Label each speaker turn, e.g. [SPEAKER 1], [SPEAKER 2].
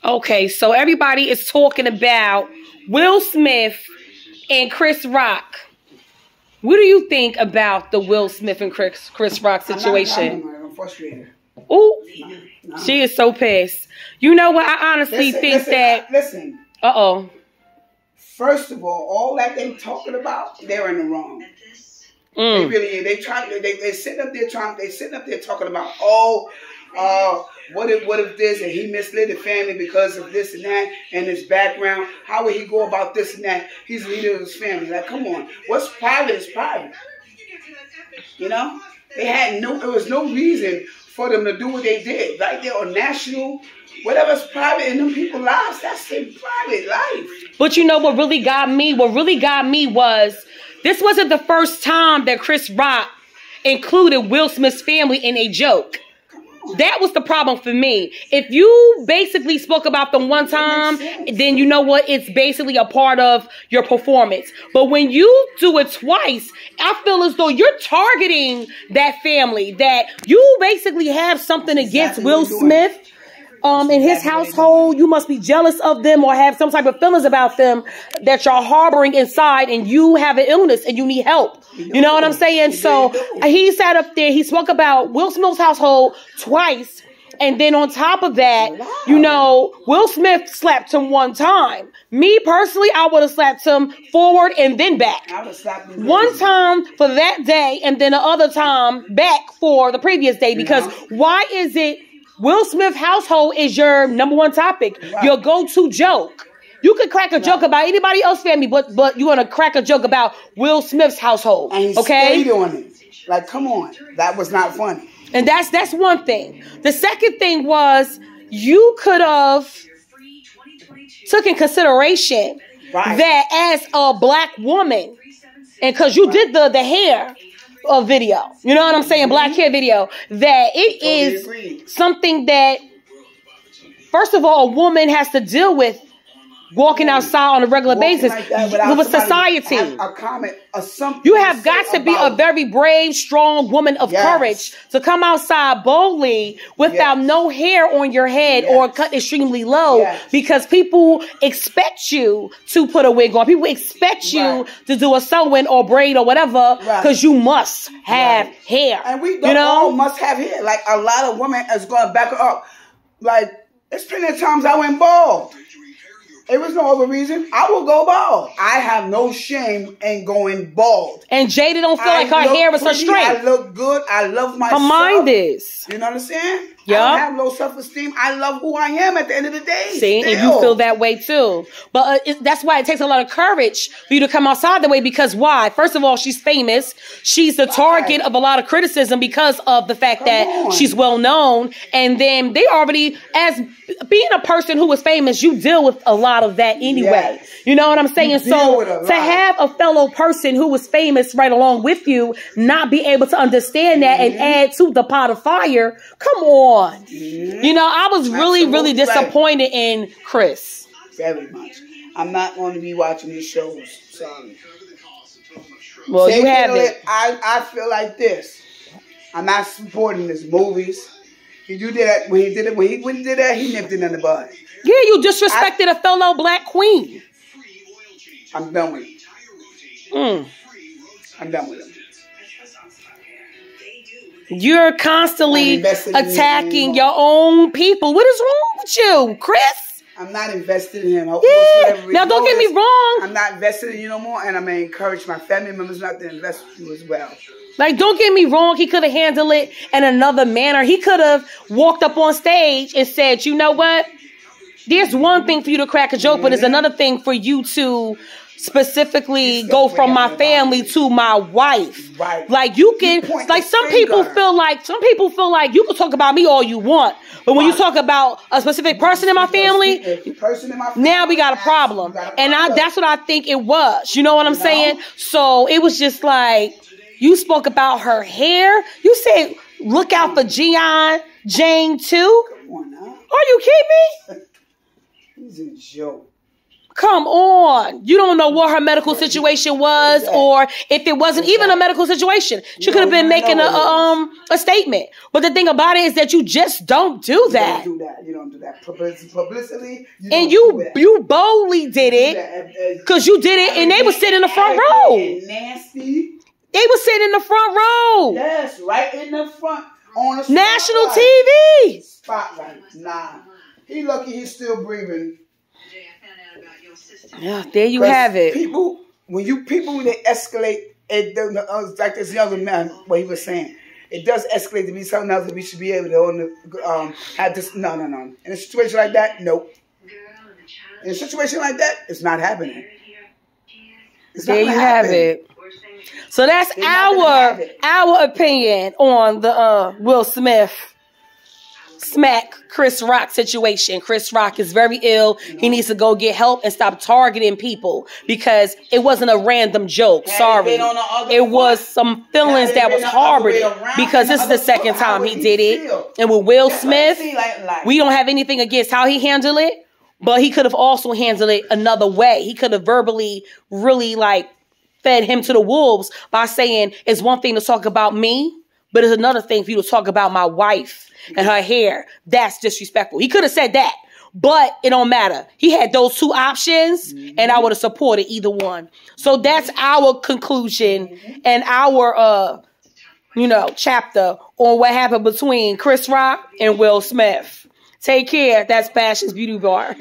[SPEAKER 1] Okay, so everybody is talking about Will Smith and Chris Rock. What do you think about the Will Smith and Chris Rock situation?
[SPEAKER 2] I'm frustrated.
[SPEAKER 1] Ooh, no. She is so pissed. You know what? I honestly think that...
[SPEAKER 2] Listen.
[SPEAKER 1] Uh-oh.
[SPEAKER 2] First of all that they talking about, they're in the wrong. They really, they sitting up there talking about, what if this, and he misled the family because of this and that, and his background. How would he go about this and that? He's the leader of his family. Like, come on. What's private is private. You know? There was no reason for them to do what they did. Right there on national, whatever's private in them people's lives, that's their private life.
[SPEAKER 1] But you know what really got me? What really got me was, this wasn't the first time that Chris Rock included Will Smith's family in a joke. That was the problem for me. If you basically spoke about them one time, then you know what? It's basically a part of your performance. But when you do it twice, I feel as though you're targeting that family, that you basically have something against Will Smith. In his household, you must be jealous of them or have some type of feelings about them that you're harboring inside, and you have an illness and you need help. You know what I'm saying? So he sat up there, he spoke about Will Smith's household twice. And then on top of that, you know, Will Smith slapped him one time. Me personally, I would have slapped him forward and then back. One time for that day and then the other time back for the previous day. Because why is it Will Smith household is your number one topic, your go-to joke? You could crack a joke about anybody else's family, but you want to crack a joke about Will Smith's household.
[SPEAKER 2] And he stayed on it. Like, come on. That was not funny.
[SPEAKER 1] And that's one thing. The second thing was, you could have took in consideration that as a black woman, and because you did the hair video, you know what I'm saying, black hair video, that it is something that, first of all, a woman has to deal with walking outside on a regular basis with society. You have got to be a very brave, strong woman of courage to come outside boldly without no hair on your head or cut extremely low, because people expect you to put a wig on. People expect you to do a sew-in or braid or whatever, because you must have hair.
[SPEAKER 2] And we all must have hair. Like, a lot of women is going to back her up. Like, there's plenty of times I went bald. It was no other reason. I will go bald. I have no shame in going bald.
[SPEAKER 1] And Jada don't feel like her hair is her strength.
[SPEAKER 2] I look good. I love myself.
[SPEAKER 1] Her mind is.
[SPEAKER 2] You know what I'm saying? Yeah. I don't have low self-esteem. I love who I am at the end of the day.
[SPEAKER 1] See, and you feel that way too. But that's why it takes a lot of courage for you to come outside the way. Because why? First of all, she's famous. She's the target of a lot of criticism because of the fact that she's well known. And then they already, as being a person who is famous, you deal with a lot of that anyway. You know what I'm saying? So to have a fellow person who was famous right along with you not be able to understand that and add to the pot of fire, come on. You know, I was really disappointed in Chris.
[SPEAKER 2] Very much. I'm not going to be watching these shows. Sorry.
[SPEAKER 1] Well, you have it.
[SPEAKER 2] I feel like this. I'm not supporting his movies. He did that when he did it. When he did that, he nipped it in the bud.
[SPEAKER 1] Yeah, you disrespected a fellow black queen.
[SPEAKER 2] I'm done with it. I'm done with him.
[SPEAKER 1] You're constantly attacking your own people. What is wrong with you, Chris?
[SPEAKER 2] I'm not invested in him.
[SPEAKER 1] Now, don't get me wrong.
[SPEAKER 2] I'm not invested in you no more, and I'm going to encourage my family members not to invest in you as well.
[SPEAKER 1] Like, don't get me wrong. He could have handled it in another manner. He could have walked up on stage and said, you know what? There's one thing for you to crack a joke, but there's another thing for you to specifically go from my family to my wife. Like, you can, like, some people feel like you can talk about me all you want, but when you talk about a specific person in my family, now we got a problem. And that's what I think it was. You know what I'm saying? So it was just like, you spoke about her hair. You said, look out for Jane too.
[SPEAKER 2] Come on now.
[SPEAKER 1] Are you kidding me?
[SPEAKER 2] He's a joke.
[SPEAKER 1] Come on. You don't know what her medical situation was, or if it wasn't even a medical situation. She could have been making a statement. But the thing about it is that you just don't do that.
[SPEAKER 2] You don't do that. Publicity.
[SPEAKER 1] You boldly did it because you did it, and they were sitting in the front row.
[SPEAKER 2] Nasty.
[SPEAKER 1] They were sitting in the front row.
[SPEAKER 2] Yes, right in the front on the
[SPEAKER 1] national
[SPEAKER 2] TV. Spotlight. Nah. He lucky he's still breathing.
[SPEAKER 1] Yeah, there you have it.
[SPEAKER 2] People, they escalate. Like this younger man, what he was saying, it does escalate to be something else that we should be able to have this. No. In a situation like that, nope. In a situation like that, it's not happening.
[SPEAKER 1] There you have it. So that's our opinion on the Will Smith smack Chris Rock situation. Chris Rock is very ill. He needs to go get help and stop targeting people because it wasn't a random joke. Sorry. It was some feelings that was harbored because this is the second time he did it. And with Will Smith, we don't have anything against how he handled it, but he could have also handled it another way. He could have verbally really fed him to the wolves by saying it's one thing to talk about me, but it's another thing for you to talk about my wife and her hair. That's disrespectful. He could have said that, but it don't matter. He had those two options, and I would have supported either one. So that's our conclusion and our, chapter on what happened between Chris Rock and Will Smith. Take care. That's Passion's Beauty Bar.